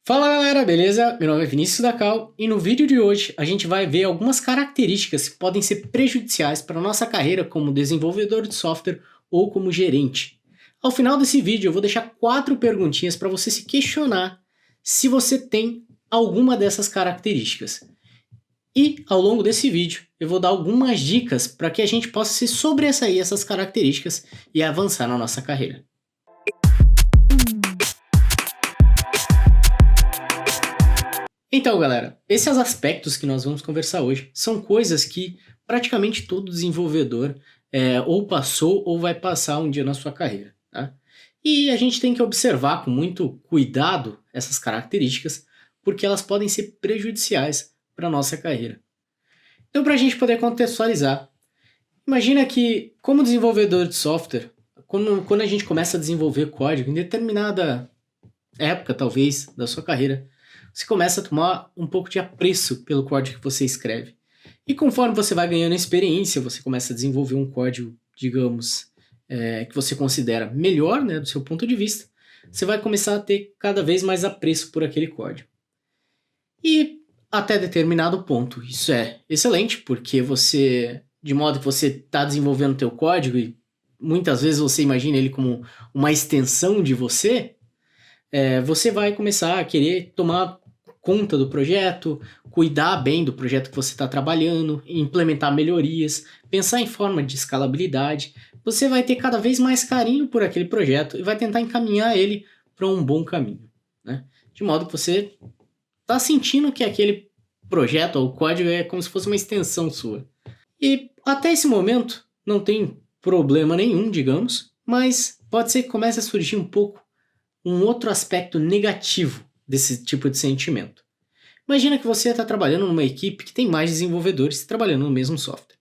Fala galera, beleza? Meu nome é Vinícius da Cal e no vídeo de hoje a gente vai ver algumas características que podem ser prejudiciais para a nossa carreira como desenvolvedor de software ou como gerente. Ao final desse vídeo eu vou deixar 4 perguntinhas para você se questionar se você tem alguma dessas características. E ao longo desse vídeo eu vou dar algumas dicas para que a gente possa se sobressair essas características e avançar na nossa carreira. Então, galera, esses aspectos que nós vamos conversar hoje são coisas que praticamente todo desenvolvedor ou passou ou vai passar um dia na sua carreira, tá? E a gente tem que observar com muito cuidado essas características, porque elas podem ser prejudiciais para a nossa carreira. Então, para a gente poder contextualizar, imagina que, como desenvolvedor de software, quando a gente começa a desenvolver código em determinada época, talvez, da sua carreira, você começa a tomar um pouco de apreço pelo código que você escreve. E conforme você vai ganhando experiência, você começa a desenvolver um código, digamos, que você considera melhor, né, do seu ponto de vista, você vai começar a ter cada vez mais apreço por aquele código. E até determinado ponto, isso é excelente, porque de modo que você está desenvolvendo o teu código e muitas vezes você imagina ele como uma extensão de você, você vai começar a querer tomar conta do projeto, cuidar bem do projeto que você está trabalhando, implementar melhorias, pensar em forma de escalabilidade. Você vai ter cada vez mais carinho por aquele projeto e vai tentar encaminhar ele para um bom caminho, né? De modo que você está sentindo que aquele projeto ou código é como se fosse uma extensão sua. E até esse momento não tem problema nenhum, digamos, mas pode ser que comece a surgir um pouco um outro aspecto negativo desse tipo de sentimento. Imagina que você está trabalhando numa equipe que tem mais desenvolvedores trabalhando no mesmo software.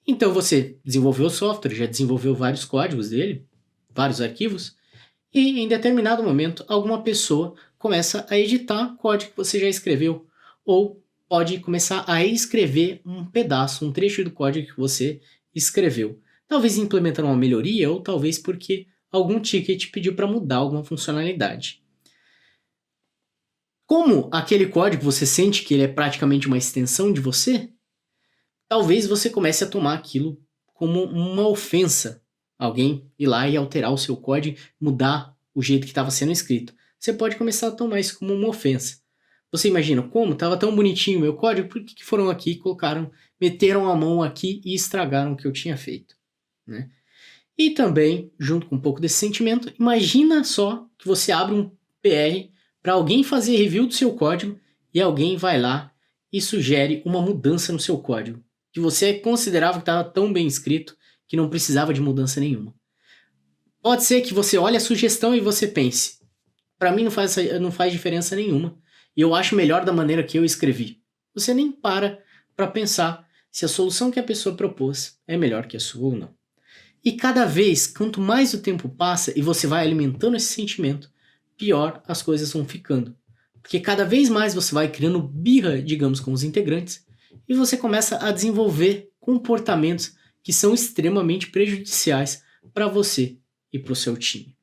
Então você desenvolveu o software, já desenvolveu vários códigos dele, vários arquivos, e em determinado momento alguma pessoa começa a editar código que você já escreveu, ou pode começar a escrever um pedaço, um trecho do código que você escreveu. Talvez implementando uma melhoria, ou talvez porque algum ticket pediu para mudar alguma funcionalidade. Como aquele código você sente que ele é praticamente uma extensão de você, talvez você comece a tomar aquilo como uma ofensa. Alguém ir lá e alterar o seu código, mudar o jeito que estava sendo escrito. Você pode começar a tomar isso como uma ofensa. Você imagina, como? Estava tão bonitinho o meu código, por que foram aqui, meteram a mão aqui e estragaram o que eu tinha feito, né? E também, junto com um pouco desse sentimento, imagina só que você abre um PR para alguém fazer review do seu código e alguém vai lá e sugere uma mudança no seu código, que você considerava que estava tão bem escrito que não precisava de mudança nenhuma. Pode ser que você olhe a sugestão e você pense, para mim não faz diferença nenhuma, e eu acho melhor da maneira que eu escrevi. Você nem para pensar se a solução que a pessoa propôs é melhor que a sua ou não. E cada vez, quanto mais o tempo passa e você vai alimentando esse sentimento, pior as coisas vão ficando. Porque cada vez mais você vai criando birra, digamos, com os integrantes, e você começa a desenvolver comportamentos que são extremamente prejudiciais para você e para o seu time.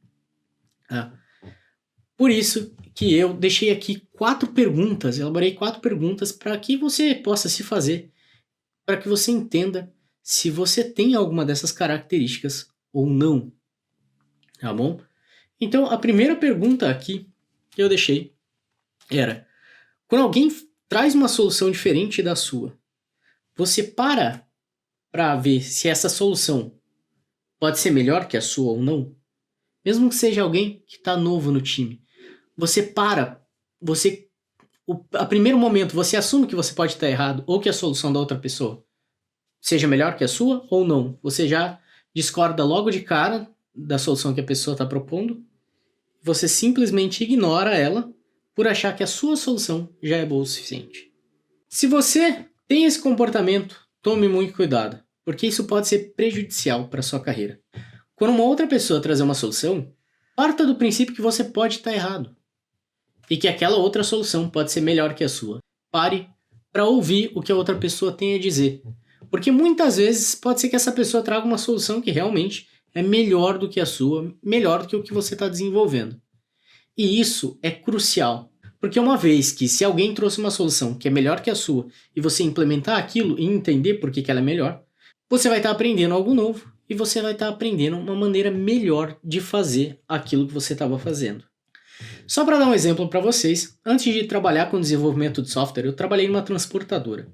Por isso que eu deixei aqui 4 perguntas, elaborei 4 perguntas para que você possa se fazer, para que você entenda se você tem alguma dessas características ou não, tá bom? Então, a primeira pergunta aqui que eu deixei era, quando alguém traz uma solução diferente da sua, você para ver se essa solução pode ser melhor que a sua ou não? Mesmo que seja alguém que está novo no time, a primeiro momento, você assume que você pode estar errado ou que a solução da outra pessoa seja melhor que a sua ou não. Você já discorda logo de cara da solução que a pessoa está propondo. Você simplesmente ignora ela por achar que a sua solução já é boa o suficiente. Se você tem esse comportamento, tome muito cuidado, porque isso pode ser prejudicial para a sua carreira. Quando uma outra pessoa trazer uma solução, parta do princípio que você pode estar errado e que aquela outra solução pode ser melhor que a sua. Pare para ouvir o que a outra pessoa tem a dizer. Porque muitas vezes pode ser que essa pessoa traga uma solução que realmente é melhor do que a sua, melhor do que o que você está desenvolvendo. E isso é crucial, Porque uma vez que se alguém trouxe uma solução que é melhor que a sua e você implementar aquilo e entender por que ela é melhor, você vai estar aprendendo algo novo e você vai estar aprendendo uma maneira melhor de fazer aquilo que você estava fazendo. Só para dar um exemplo para vocês, antes de trabalhar com desenvolvimento de software, eu trabalhei numa transportadora.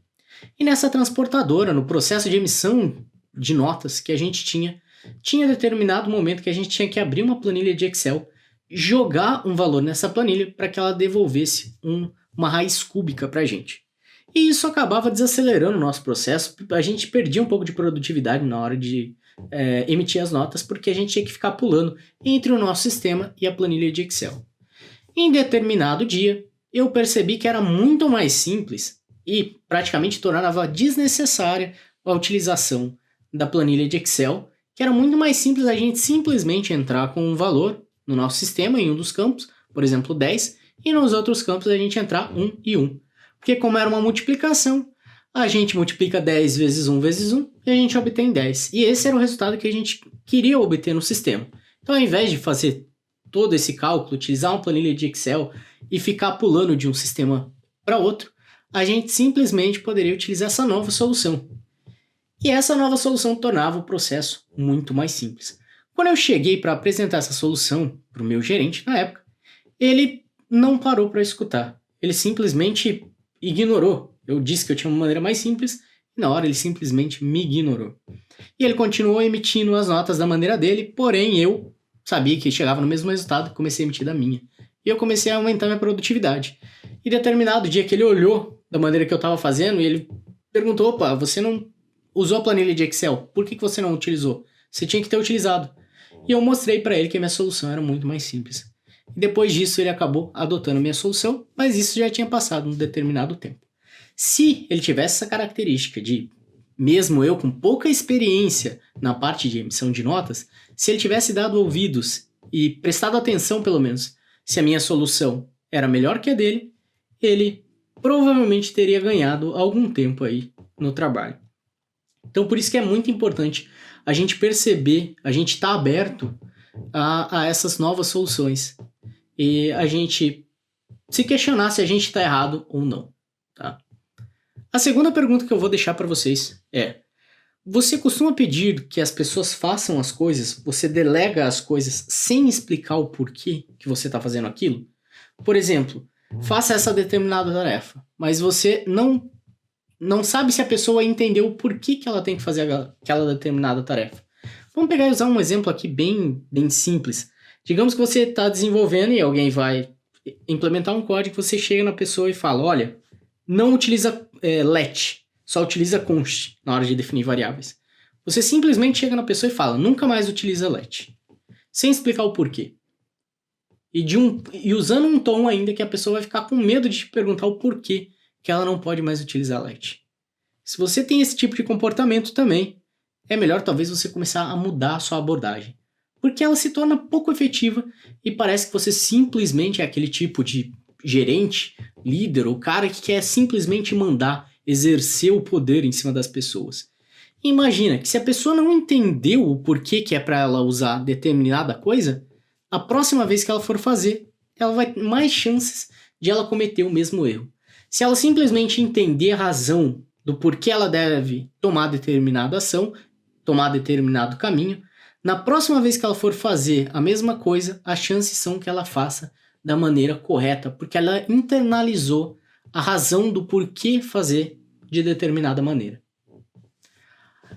E nessa transportadora, no processo de emissão de notas que a gente tinha determinado momento que a gente tinha que abrir uma planilha de Excel, jogar um valor nessa planilha para que ela devolvesse uma raiz cúbica para a gente. E isso acabava desacelerando o nosso processo, a gente perdia um pouco de produtividade na hora de emitir as notas, porque a gente tinha que ficar pulando entre o nosso sistema e a planilha de Excel. Em determinado dia, eu percebi que era muito mais simples e praticamente tornava desnecessária a utilização da planilha de Excel, que era muito mais simples a gente simplesmente entrar com um valor no nosso sistema em um dos campos, por exemplo 10, e nos outros campos a gente entrar 1 e 1. Porque como era uma multiplicação, a gente multiplica 10 vezes 1 vezes 1 e a gente obtém 10. E esse era o resultado que a gente queria obter no sistema. Então ao invés de fazer todo esse cálculo, utilizar uma planilha de Excel e ficar pulando de um sistema para outro, a gente simplesmente poderia utilizar essa nova solução. E essa nova solução tornava o processo muito mais simples. Quando eu cheguei para apresentar essa solução para o meu gerente na época, ele não parou para escutar. Ele simplesmente ignorou. Eu disse que eu tinha uma maneira mais simples e na hora ele simplesmente me ignorou. E ele continuou emitindo as notas da maneira dele, porém eu sabia que chegava no mesmo resultado e comecei a emitir da minha. E eu comecei a aumentar minha produtividade. E determinado dia que ele olhou da maneira que eu estava fazendo, e ele perguntou, opa, você não usou a planilha de Excel, por que você não utilizou? Você tinha que ter utilizado. E eu mostrei para ele que a minha solução era muito mais simples. E depois disso ele acabou adotando a minha solução, mas isso já tinha passado um determinado tempo. Se ele tivesse essa característica de, mesmo eu com pouca experiência na parte de emissão de notas, se ele tivesse dado ouvidos e prestado atenção pelo menos, se a minha solução era melhor que a dele, ele provavelmente teria ganhado algum tempo aí no trabalho. Então por isso que é muito importante a gente perceber, a gente estar aberto a essas novas soluções e a gente se questionar se a gente está errado ou não. Tá? A segunda pergunta que eu vou deixar para vocês é: você costuma pedir que as pessoas façam as coisas, você delega as coisas sem explicar o porquê que você está fazendo aquilo? Por exemplo, faça essa determinada tarefa, mas você não sabe se a pessoa entendeu o porquê que ela tem que fazer aquela determinada tarefa. Vamos pegar e usar um exemplo aqui bem simples. Digamos que você está desenvolvendo e alguém vai implementar um código, você chega na pessoa e fala, olha, não utiliza let, só utiliza const na hora de definir variáveis. Você simplesmente chega na pessoa e fala, nunca mais utiliza let, sem explicar o porquê. E usando um tom ainda que a pessoa vai ficar com medo de te perguntar o porquê que ela não pode mais utilizar let. Se você tem esse tipo de comportamento também, é melhor talvez você começar a mudar a sua abordagem. Porque ela se torna pouco efetiva e parece que você simplesmente é aquele tipo de gerente, líder ou cara que quer simplesmente mandar, exercer o poder em cima das pessoas. E imagina que se a pessoa não entendeu o porquê que é para ela usar determinada coisa, a próxima vez que ela for fazer, ela vai ter mais chances de ela cometer o mesmo erro. Se ela simplesmente entender a razão do porquê ela deve tomar determinada ação, tomar determinado caminho, na próxima vez que ela for fazer a mesma coisa, as chances são que ela faça da maneira correta, porque ela internalizou a razão do porquê fazer de determinada maneira.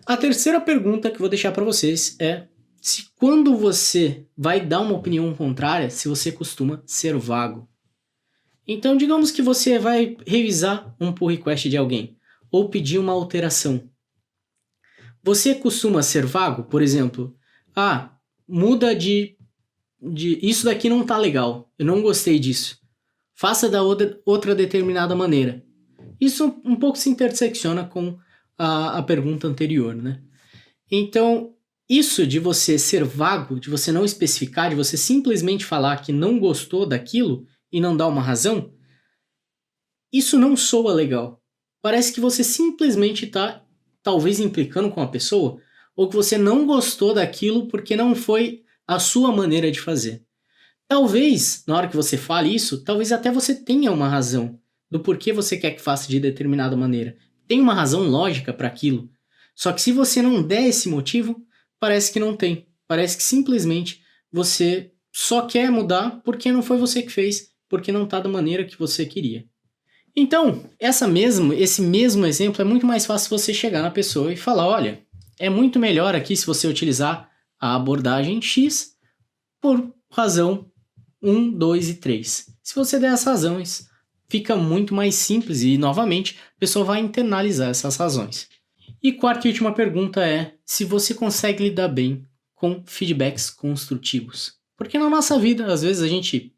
A terceira pergunta que eu vou deixar para vocês é se quando você vai dar uma opinião contrária, se você costuma ser vago. Então, digamos que você vai revisar um pull request de alguém ou pedir uma alteração. Você costuma ser vago? Por exemplo, muda de isso daqui não tá legal, eu não gostei disso. Faça da outra determinada maneira. Isso um pouco se intersecciona com a pergunta anterior, né? Então, isso de você ser vago, de você não especificar, de você simplesmente falar que não gostou daquilo e não dar uma razão, isso não soa legal. Parece que você simplesmente está, talvez, implicando com a pessoa, ou que você não gostou daquilo porque não foi a sua maneira de fazer. Talvez, na hora que você fale isso, talvez até você tenha uma razão do porquê você quer que faça de determinada maneira. Tem uma razão lógica para aquilo. Só que se você não der esse motivo, parece que não tem. Parece que simplesmente você só quer mudar porque não foi você que fez, porque não está da maneira que você queria. Então, esse mesmo exemplo é muito mais fácil você chegar na pessoa e falar, olha, é muito melhor aqui se você utilizar a abordagem X por razão 1, 2 e 3. Se você der as razões, fica muito mais simples e, novamente, a pessoa vai internalizar essas razões. E quarta e última pergunta é se você consegue lidar bem com feedbacks construtivos. Porque na nossa vida, às vezes, a gente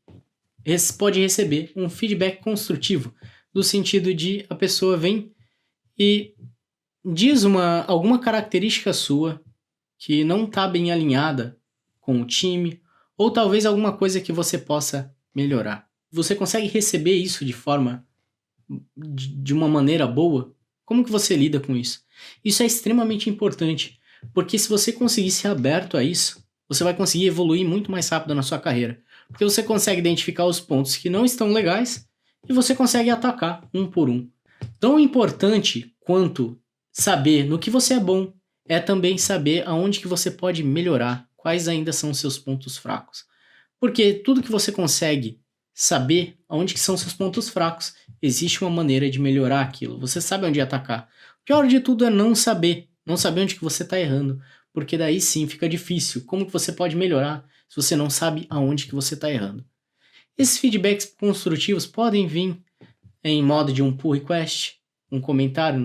pode receber um feedback construtivo, no sentido de a pessoa vem e diz alguma característica sua que não está bem alinhada com o time, ou talvez alguma coisa que você possa melhorar. Você consegue receber isso de uma maneira boa? Como que você lida com isso? Isso é extremamente importante, porque se você conseguir ser aberto a isso, você vai conseguir evoluir muito mais rápido na sua carreira. Porque você consegue identificar os pontos que não estão legais e você consegue atacar um por um. Tão importante quanto saber no que você é bom é também saber aonde que você pode melhorar, quais ainda são os seus pontos fracos. Porque tudo que você consegue saber aonde que são seus pontos fracos, existe uma maneira de melhorar aquilo. Você sabe onde atacar. O pior de tudo é não saber onde que você está errando, porque daí sim fica difícil. Como que você pode melhorar se você não sabe aonde que você está errando? Esses feedbacks construtivos podem vir em modo de um pull request, um comentário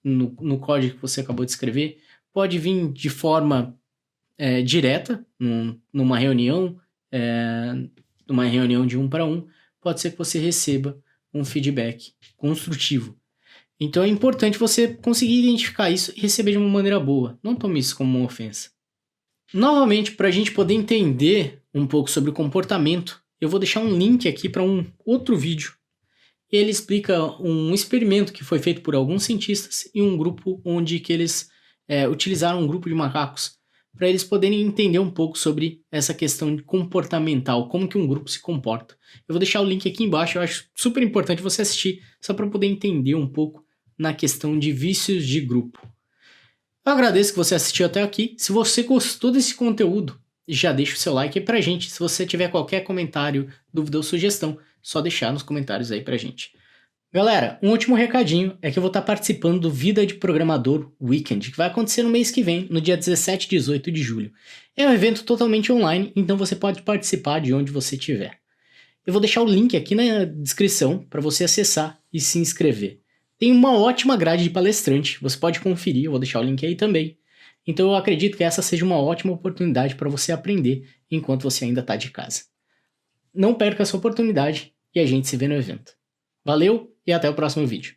no código que você acabou de escrever, pode vir de forma direta, numa reunião de 1 para 1, pode ser que você receba um feedback construtivo. Então é importante você conseguir identificar isso e receber de uma maneira boa. Não tome isso como uma ofensa. Novamente, para a gente poder entender um pouco sobre o comportamento, eu vou deixar um link aqui para um outro vídeo. Ele explica um experimento que foi feito por alguns cientistas e um grupo onde que eles utilizaram um grupo de macacos para eles poderem entender um pouco sobre essa questão comportamental, como que um grupo se comporta. Eu vou deixar o link aqui embaixo, eu acho super importante você assistir, só para poder entender um pouco na questão de vícios de grupo. Eu agradeço que você assistiu até aqui. Se você gostou desse conteúdo, já deixa o seu like aí pra gente. Se você tiver qualquer comentário, dúvida ou sugestão, só deixar nos comentários aí pra gente. Galera, um último recadinho é que eu vou estar participando do Vida de Programador Weekend, que vai acontecer no mês que vem, no dia 17 e 18 de julho. É um evento totalmente online, então você pode participar de onde você estiver. Eu vou deixar o link aqui na descrição para você acessar e se inscrever. Tem uma ótima grade de palestrante, você pode conferir, eu vou deixar o link aí também. Então eu acredito que essa seja uma ótima oportunidade para você aprender enquanto você ainda está de casa. Não perca essa oportunidade e a gente se vê no evento. Valeu e até o próximo vídeo.